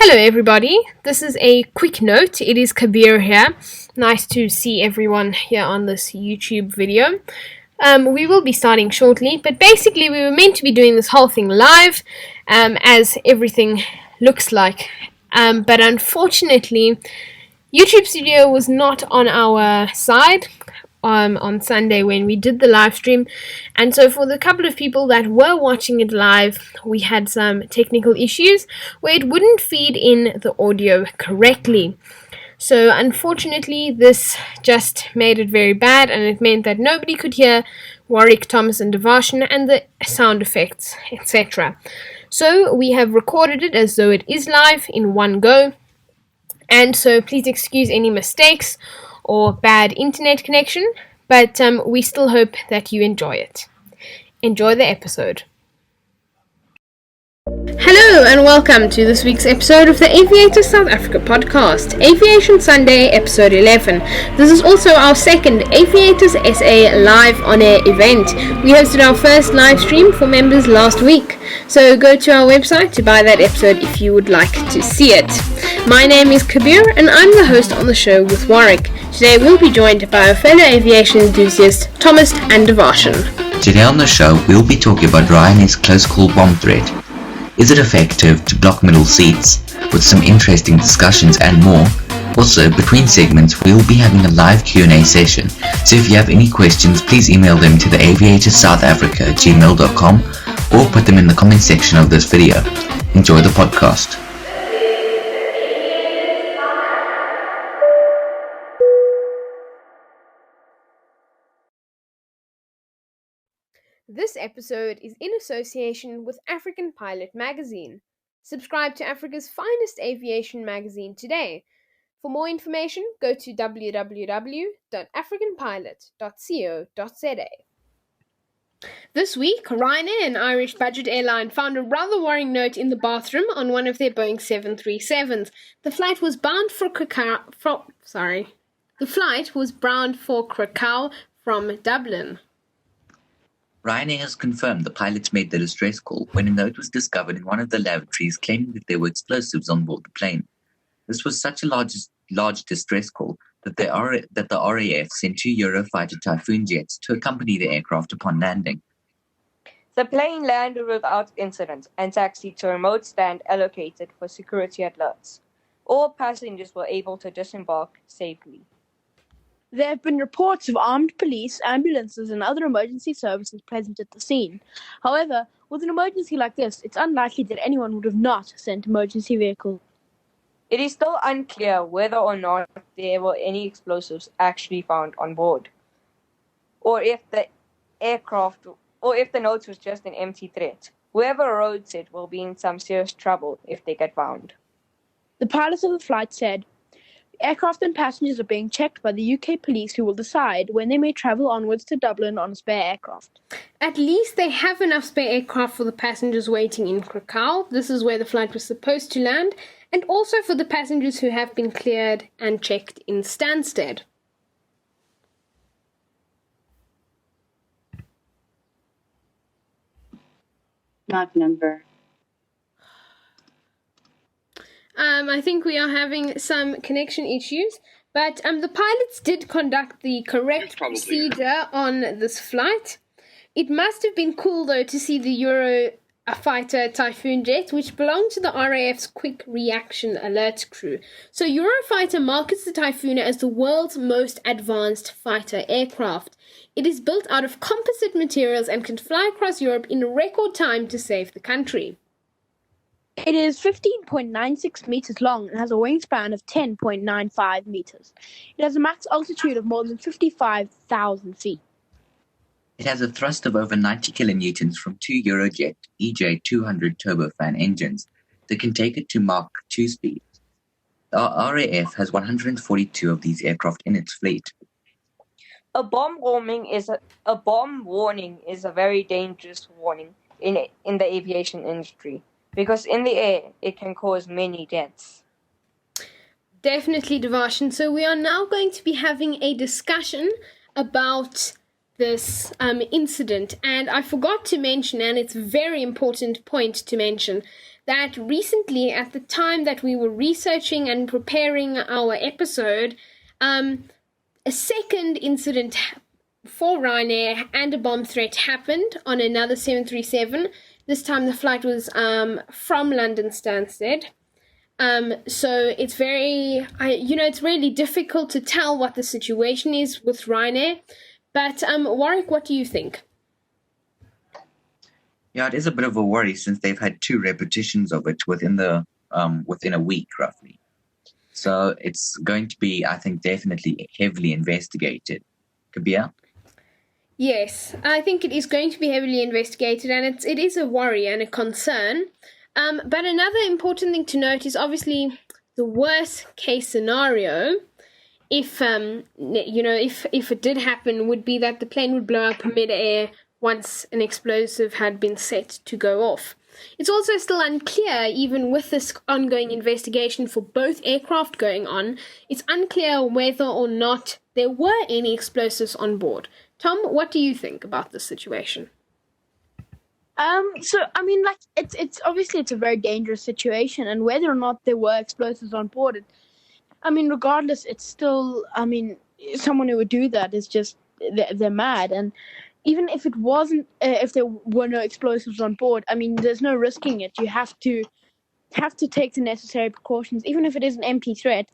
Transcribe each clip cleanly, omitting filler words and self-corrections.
Hello everybody, this is a quick note. It is Kabir here. Nice to see everyone here on this YouTube video. We will be starting shortly, but basically we were meant to be doing this whole thing live, as everything looks like. But unfortunately, YouTube Studio was not on our side on Sunday when we did the live stream, and so for the couple of people that were watching it live, we had some technical issues where it wouldn't feed in the audio correctly. So unfortunately this just made it very bad, and it meant that nobody could hear Warwick, Thomas and Devarshan and the sound effects, etc. So we have recorded it as though it is live in one go, and so please excuse any mistakes or bad internet connection, but we still hope that you enjoy it. Enjoy the episode. Hello and welcome to this week's episode of the Aviators South Africa podcast, Aviation Sunday, episode 11. This is also our second Aviators SA live on-air event. We hosted our first live stream for members last week, so go to our website to buy that episode if you would like to see it. My name is Kabir and I'm the host on the show with Warwick. Today we'll be joined by our fellow aviation enthusiasts Thomas and Devarshan. Today on the show we'll be talking about Ryanair's close call bomb threat. Is it effective to block middle seats? With some interesting discussions and more. Also, between segments we'll be having a live Q&A session, so if you have any questions please email them to the aviatorsouthafrica@gmail.com or put them in the comment section of this video. Enjoy the podcast. This episode is in association with African Pilot magazine. Subscribe to Africa's finest aviation magazine today. For more information, go to www.africanpilot.co.za. This week, Ryanair, an Irish budget airline, found a rather worrying note in the bathroom on one of their Boeing 737s. The flight was bound for Krakow from Dublin. Ryanair has confirmed the pilots made the distress call when a note was discovered in one of the lavatories claiming that there were explosives on board the plane. This was such a large distress call that the RAF sent 2 Eurofighter Typhoon jets to accompany the aircraft upon landing. The plane landed without incident and taxied to a remote stand allocated for security alerts. All passengers were able to disembark safely. There have been reports of armed police, ambulances and other emergency services present at the scene. However, with an emergency like this, it's unlikely that anyone would have not sent emergency vehicles. It is still unclear whether or not there were any explosives actually found on board, or if the notes was just an empty threat. Whoever wrote it will be in some serious trouble if they get found. The pilots of the flight said, aircraft and passengers are being checked by the UK police, who will decide when they may travel onwards to Dublin on a spare aircraft. At least they have enough spare aircraft for the passengers waiting in Krakow. This is where the flight was supposed to land, and also for the passengers who have been cleared and checked in Stansted. Not number. I think we are having some connection issues, but the pilots did conduct the correct procedure on this flight. It must have been cool, though, to see the Eurofighter Typhoon jet, which belonged to the RAF's Quick Reaction Alert crew. So Eurofighter markets the Typhoon as the world's most advanced fighter aircraft. It is built out of composite materials and can fly across Europe in record time to save the country. It is 15.96 meters long and has a wingspan of 10.95 meters. It has a max altitude of more than 55,000 feet. It has a thrust of over 90 kilonewtons from 2 Eurojet EJ200 turbofan engines that can take it to Mach 2 speed. The RAF has 142 of these aircraft in its fleet. A bomb warning is a very dangerous warning in the aviation industry, because in the air it can cause many deaths. Definitely, Devarshan. So we are now going to be having a discussion about this incident. And I forgot to mention, and it's a very important point to mention, that recently, at the time that we were researching and preparing our episode, a second incident for Ryanair and a bomb threat happened on another 737. This time the flight was from London Stansted. So it's it's really difficult to tell what the situation is with Ryanair. But Warwick, what do you think? Yeah, it is a bit of a worry since they've had 2 repetitions of it within a week, roughly. So it's going to be, I think, definitely heavily investigated. Kabir? Yes, I think it is going to be heavily investigated, and it is a worry and a concern. But another important thing to note is obviously the worst case scenario, if it did happen, would be that the plane would blow up mid-air once an explosive had been set to go off. It's also still unclear, even with this ongoing investigation for both aircraft going on, it's unclear whether or not there were any explosives on board. Tom, what do you think about this situation? So I mean, like, it's obviously it's a very dangerous situation, and whether or not there were explosives on board, regardless, it's still, someone who would do that is just they're mad. And even if it wasn't, if there were no explosives on board, there's no risking it. You have to take the necessary precautions, even if it is an empty threat.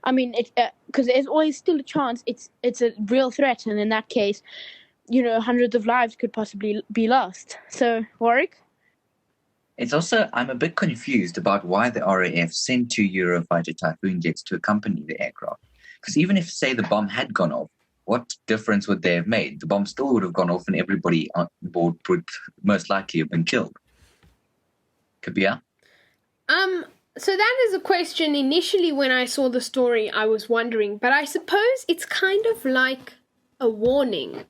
Because there's always still a chance it's a real threat, and in that case, hundreds of lives could possibly be lost. So, Warwick? It's also, I'm a bit confused about why the RAF sent 2 Eurofighter Typhoon jets to accompany the aircraft. Because even if, say, the bomb had gone off, what difference would they have made? The bomb still would have gone off and everybody on board would most likely have been killed. Kabir? So that is a question. Initially, when I saw the story, I was wondering, but I suppose it's kind of like a warning.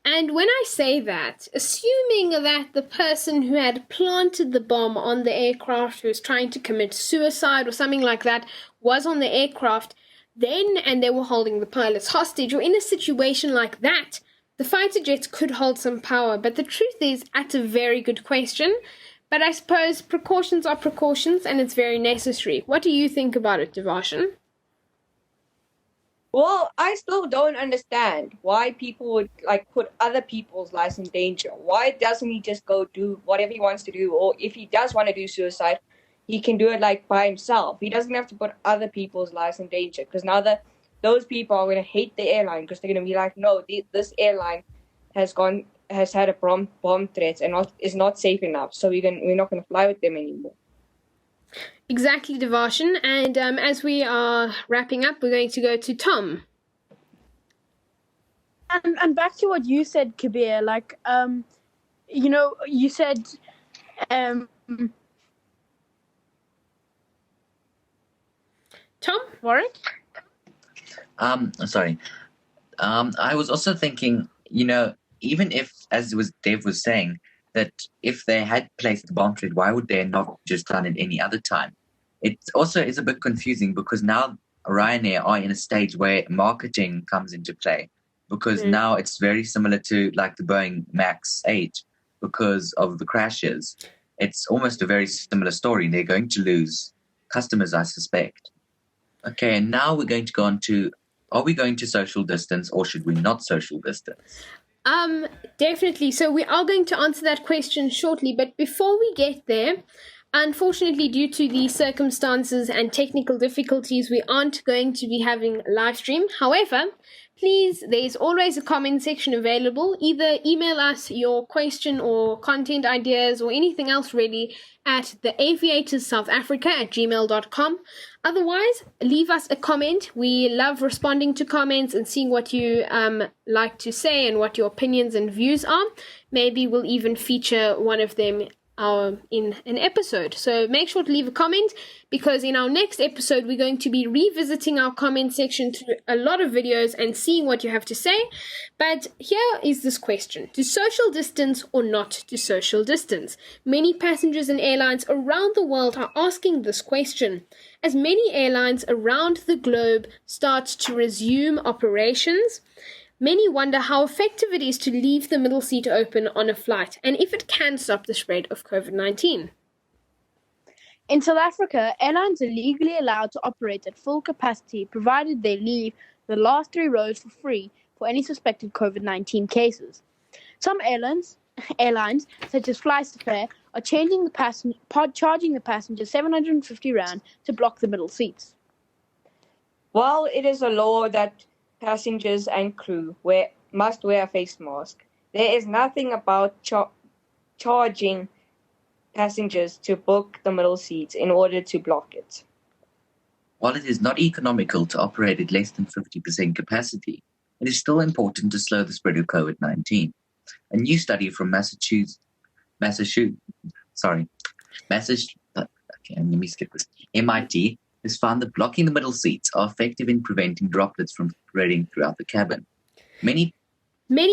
And when I say that, assuming that the person who had planted the bomb on the aircraft, who was trying to commit suicide or something like that, was on the aircraft, and they were holding the pilots hostage, or in a situation like that, the fighter jets could hold some power. But the truth is, that's a very good question. But I suppose precautions are precautions, and it's very necessary. What do you think about it, Devarshan? Well, I still don't understand why people would put other people's lives in danger. Why doesn't he just go do whatever he wants to do? Or if he does want to do suicide, he can do it by himself. He doesn't have to put other people's lives in danger, because now those people are going to hate the airline, because they're going to be like, no, this airline has had a bomb threat and is not safe enough, so we're not going to fly with them anymore. Exactly, Devarshan. And as we are wrapping up, we're going to go to Tom. And back to what you said, Kabir, you said, Tom? Warwick? Sorry. I was also thinking, even if, as Dev was saying, that if they had placed the bomb threat, why would they not just done it any other time? It also is a bit confusing because now Ryanair are in a stage where marketing comes into play, because now it's very similar to the Boeing Max 8 because of the crashes. It's almost a very similar story. They're going to lose customers, I suspect. Okay, and now we're going to go on to, are we going to social distance or should we not social distance? Definitely. So we are going to answer that question shortly, but before we get there, unfortunately, due to the circumstances and technical difficulties, we aren't going to be having live stream. However, please, there's always a comment section available. Either email us your question or content ideas or anything else really at the Aviators South Africa at gmail.com. Otherwise, leave us a comment. We love responding to comments and seeing what you like to say and what your opinions and views are. Maybe we'll even feature one of them in an episode. So make sure to leave a comment, because in our next episode we're going to be revisiting our comment section through a lot of videos and seeing what you have to say. But here is this question: to social distance or not to social distance? Many passengers and airlines around the world are asking this question, as many airlines around the globe start to resume operations. Many wonder how effective it is to leave the middle seat open on a flight and if it can stop the spread of COVID-19. In South Africa, airlines are legally allowed to operate at full capacity provided they leave the last 3 rows for free for any suspected COVID-19 cases. Some airlines, such as FlySafair, are charging the passengers 750 Rand to block the middle seats. While it is a law that passengers and crew must wear a face mask, there is nothing about charging passengers to book the middle seats in order to block it. While it is not economical to operate at less than 50% capacity, it is still important to slow the spread of COVID-19. A new study from MIT has found that blocking the middle seats are effective in preventing droplets from spreading throughout the cabin. Many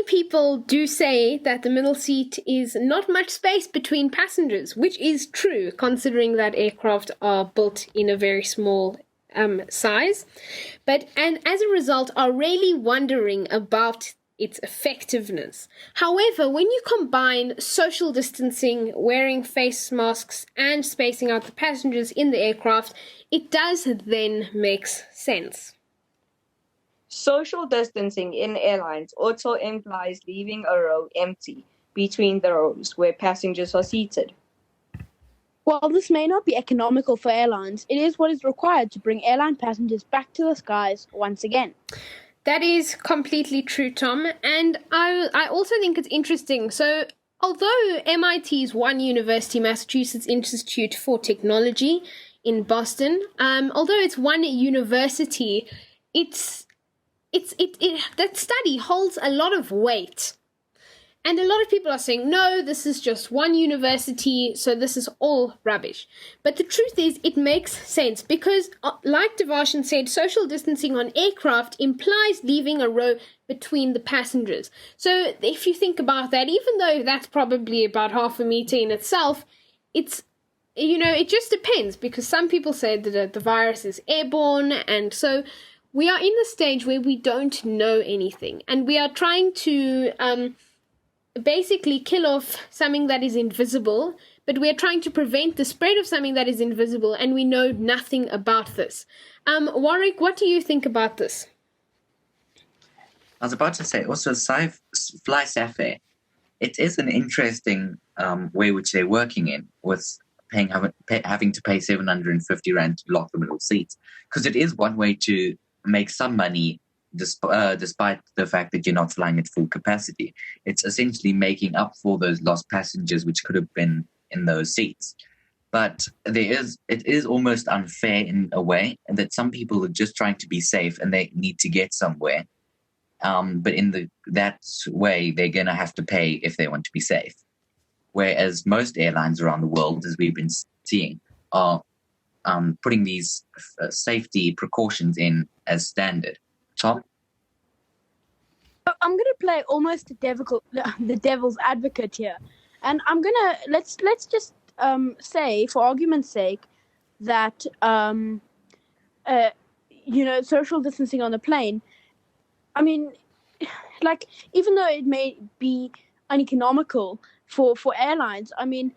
people do say that the middle seat is not much space between passengers, which is true considering that aircraft are built in a very small size, and as a result are really wondering about its effectiveness. However, when you combine social distancing, wearing face masks, and spacing out the passengers in the aircraft, it does then make sense. Social distancing in airlines also implies leaving a row empty between the rows where passengers are seated. While this may not be economical for airlines, it is what is required to bring airline passengers back to the skies once again. That is completely true, Tom. And I also think it's interesting. So, although MIT's One University Massachusetts Institute for Technology in Boston, although it's one university, that study holds a lot of weight. And a lot of people are saying, no, this is just one university, so this is all rubbish. But the truth is, it makes sense because, like Devarshan said, social distancing on aircraft implies leaving a row between the passengers. So if you think about that, even though that's probably about half a meter in itself, it just depends because some people say that the virus is airborne, and so we are in the stage where we don't know anything, and we are trying to basically kill off something that is invisible, but we are trying to prevent the spread of something that is invisible, and we know nothing about this. Warwick, what do you think about this? I was about to say, also, FlySafair, it is an interesting way which they're working in with having to pay 750 Rand to block the middle seats, because it is one way to make some money despite the fact that you're not flying at full capacity. It's essentially making up for those lost passengers which could have been in those seats. But it is almost unfair in a way, and that some people are just trying to be safe and they need to get somewhere. But in that way, they're going to have to pay if they want to be safe. Whereas most airlines around the world, as we've been seeing, are putting these safety precautions in as standard. Tom? I'm gonna play almost the devil's advocate here, and I'm gonna let's just say, for argument's sake, that social distancing on the plane. I mean, like, even though it may be uneconomical for airlines, I mean,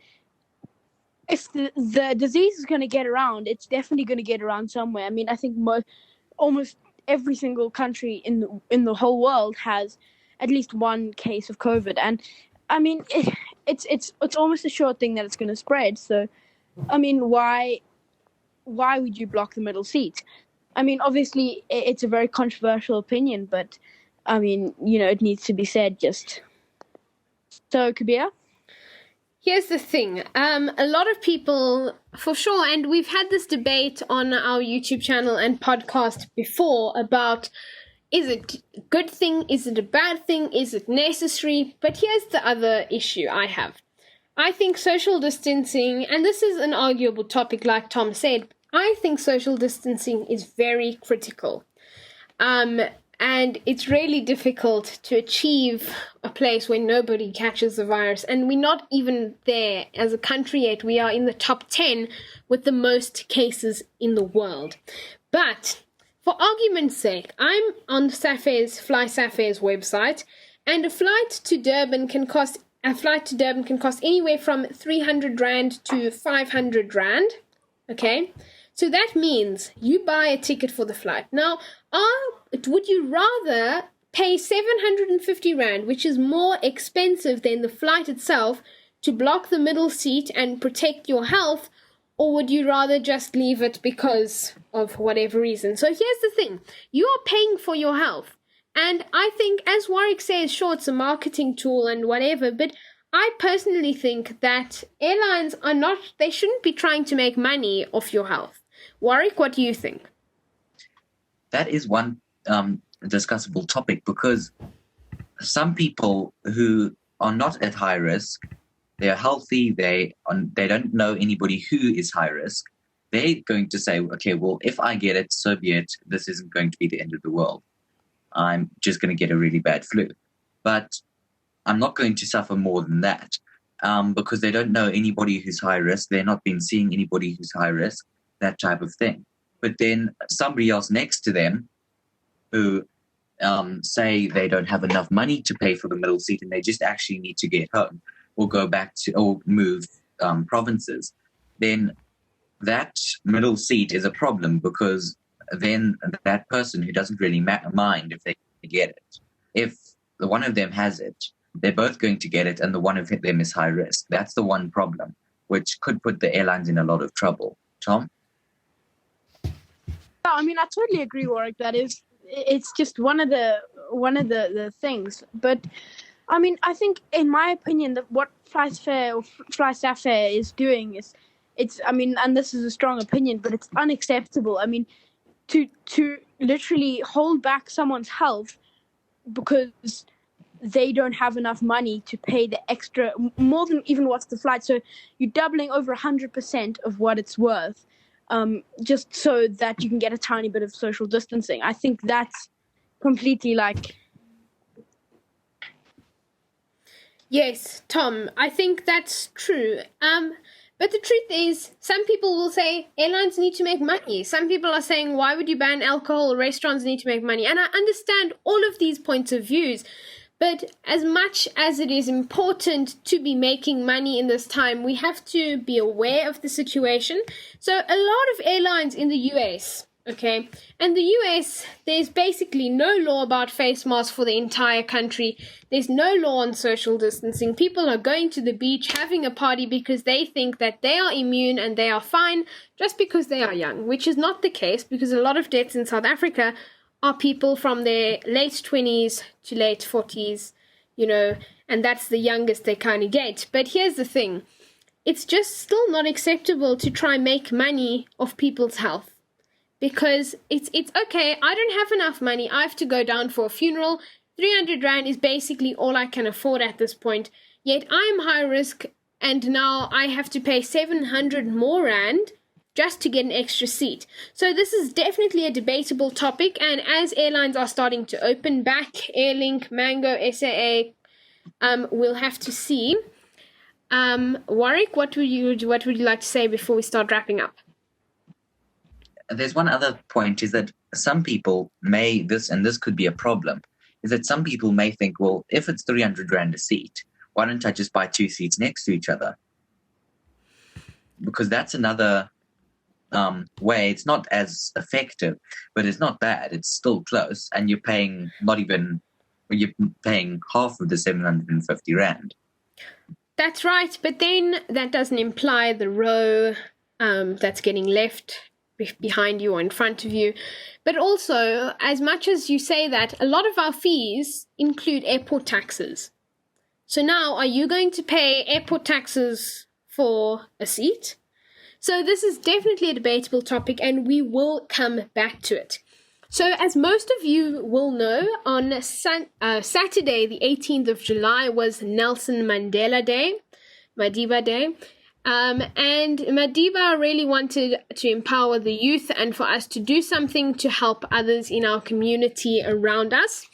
if the disease is going to get around, it's definitely going to get around somewhere. I mean, I think almost every single country in the whole world has at least one case of COVID, and I mean, it's almost a sure thing that it's going to spread. So, I mean, why would you block the middle seat? I mean, obviously, it's a very controversial opinion, but I mean, it needs to be said. Just so, Kabir. Here's the thing. A lot of people, for sure, and we've had this debate on our YouTube channel and podcast before about, is it a good thing? Is it a bad thing? Is it necessary? But here's the other issue I have. I think social distancing, and this is an arguable topic like Tom said, I think social distancing is very critical. And it's really difficult to achieve a place where nobody catches the virus. And we're not even there as a country yet. We are in the top 10 with the most cases in the world. But for argument's sake, I'm on Fly Safair's website, and a flight to Durban can cost anywhere from 300 Rand to 500 Rand. Okay, so that means you buy a ticket for the flight. Now, would you rather pay 750 Rand, which is more expensive than the flight itself, to block the middle seat and protect your health, or would you rather just leave it because of whatever reason? So here's the thing. You are paying for your health. And I think, as Warwick says, sure, it's a marketing tool and whatever, but I personally think that airlines they shouldn't be trying to make money off your health. Warwick, what do you think? That is one discussable topic, because some people who are not at high risk, they're healthy, they don't know anybody who is high risk, they're going to say, okay, well, if I get it, so be it. This isn't going to be the end of the world. I'm just going to get a really bad flu. But I'm not going to suffer more than that, because they don't know anybody who's high risk. They're not been seeing anybody who's high risk, that type of thing. But then somebody else next to them who say they don't have enough money to pay for the middle seat and they just actually need to get home or go back to or move provinces, then that middle seat is a problem, because then that person who doesn't really mind if they get it, if the one of them has it, they're both going to get it, and the one of them is high risk. That's the one problem, which could put the airlines in a lot of trouble. Tom? I mean, I totally agree, Warwick. It's just one of the things. But I mean, I think, in my opinion, that what Fly Safair is doing is, I mean, and this is a strong opinion, but it's unacceptable. I mean, to literally hold back someone's health because they don't have enough money to pay the extra, more than even what's the flight. So you're doubling over 100% of what it's worth, just so that you can get a tiny bit of social distancing. I think that's completely Yes, Tom, I think that's true. But the truth is, some people will say airlines need to make money. Some people are saying, why would you ban alcohol? Restaurants need to make money. And I understand all of these points of views. But as much as it is important to be making money in this time, we have to be aware of the situation. So a lot of airlines in the US, okay, and the US, there's basically no law about face masks for the entire country. There's no law on social distancing. People are going to the beach, having a party because they think that they are immune and they are fine just because they are young, which is not the case, because a lot of deaths in South Africa are people from their late 20s to late 40s, you know, and that's the youngest they kind of get. But here's the thing. It's just still not acceptable to try and make money off people's health. Because it's okay, I don't have enough money, I have to go down for a funeral. 300 Rand is basically all I can afford at this point. Yet I am high risk, and now I have to pay 700 more Rand just to get an extra seat. So this is definitely a debatable topic, and as airlines are starting to open back, Airlink, Mango, SAA, we'll have to see. Warwick, what would you like to say before we start wrapping up? There's one other point, is that some people may, this could be a problem, is that some people may think, well, if it's 300 Rand a seat, why don't I just buy two seats next to each other? Because that's another way. It's not as effective, but it's not bad. It's still close, and you're paying half of the 750 Rand. That's right, but then that doesn't imply the row that's getting left behind you or in front of you. But also, as much as you say that, a lot of our fees include airport taxes. So now, are you going to pay airport taxes for a seat? So this is definitely a debatable topic, and we will come back to it. So as most of you will know, on Saturday, the 18th of July, was Nelson Mandela Day, Madiba Day. And Madiba really wanted to empower the youth and for us to do something to help others in our community around us.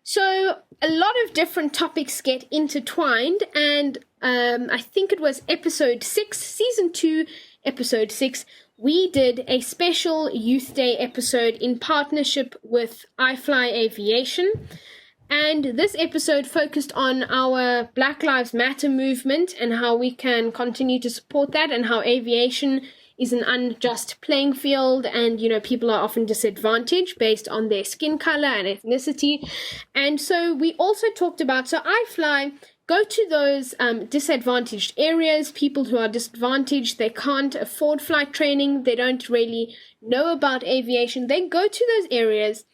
So a lot of different topics get intertwined, and I think it was episode 6, season 2, episode 6, we did a special Youth Day episode in partnership with iFly Aviation. And this episode focused on our Black Lives Matter movement and how we can continue to support that, and how aviation is an unjust playing field, and people are often disadvantaged based on their skin color and ethnicity. And so we also talked about, so iFly go to those disadvantaged areas, people who are disadvantaged, they can't afford flight training, they don't really know about aviation. They go to those areas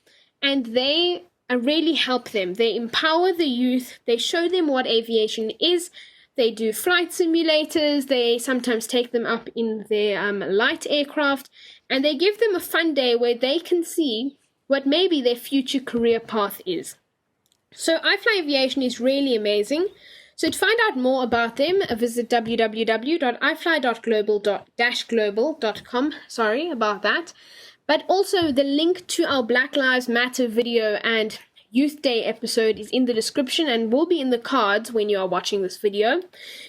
and they really help them. They empower the youth, they show them what aviation is, they do flight simulators, they sometimes take them up in their light aircraft, and they give them a fun day where they can see what maybe their future career path is. So iFly Aviation is really amazing. So to find out more about them, visit www.ifly.global-global.com. Sorry about that. But also the link to our Black Lives Matter video and Youth Day episode is in the description and will be in the cards when you are watching this video.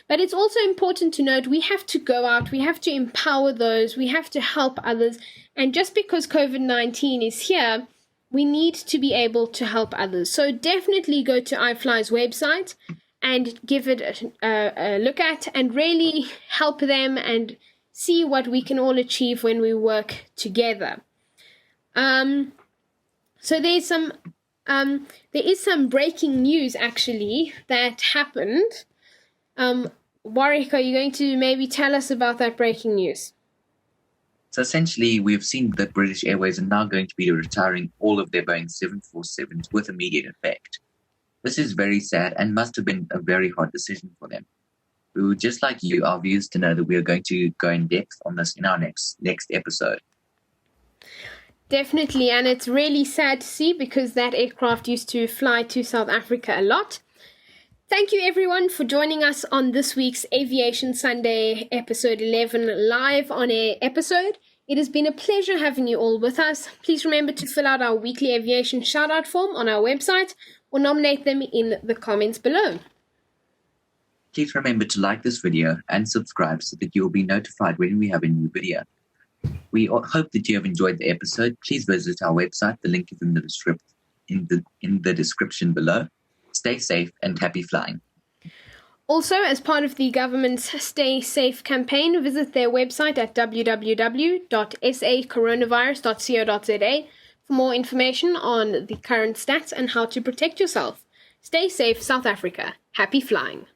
But it's also important to note we have to go out, we have to empower those, we have to help others. And just because COVID-19 is here, we need to be able to help others. So definitely go to iFly's website and give it a look at and really help them and see what we can all achieve when we work together. So there is some breaking news actually that happened. Warwick, are you going to maybe tell us about that breaking news? So essentially, we've seen that British Airways are now going to be retiring all of their Boeing 747s with immediate effect. This is very sad and must have been a very hard decision for them. We would just like you, our viewers, to know that we are going to go in depth on this in our next episode. Definitely, and it's really sad to see because that aircraft used to fly to South Africa a lot. Thank you everyone for joining us on this week's Aviation Sunday episode 11 live on air episode. It has been a pleasure having you all with us. Please remember to fill out our weekly aviation shout-out form on our website or nominate them in the comments below. Please remember to like this video and subscribe so that you will be notified when we have a new video. We hope that you have enjoyed the episode. Please visit our website. The link is in the description below. Stay safe and happy flying. Also, as part of the government's Stay Safe campaign, visit their website at www.sacoronavirus.co.za for more information on the current stats and how to protect yourself. Stay safe, South Africa. Happy flying.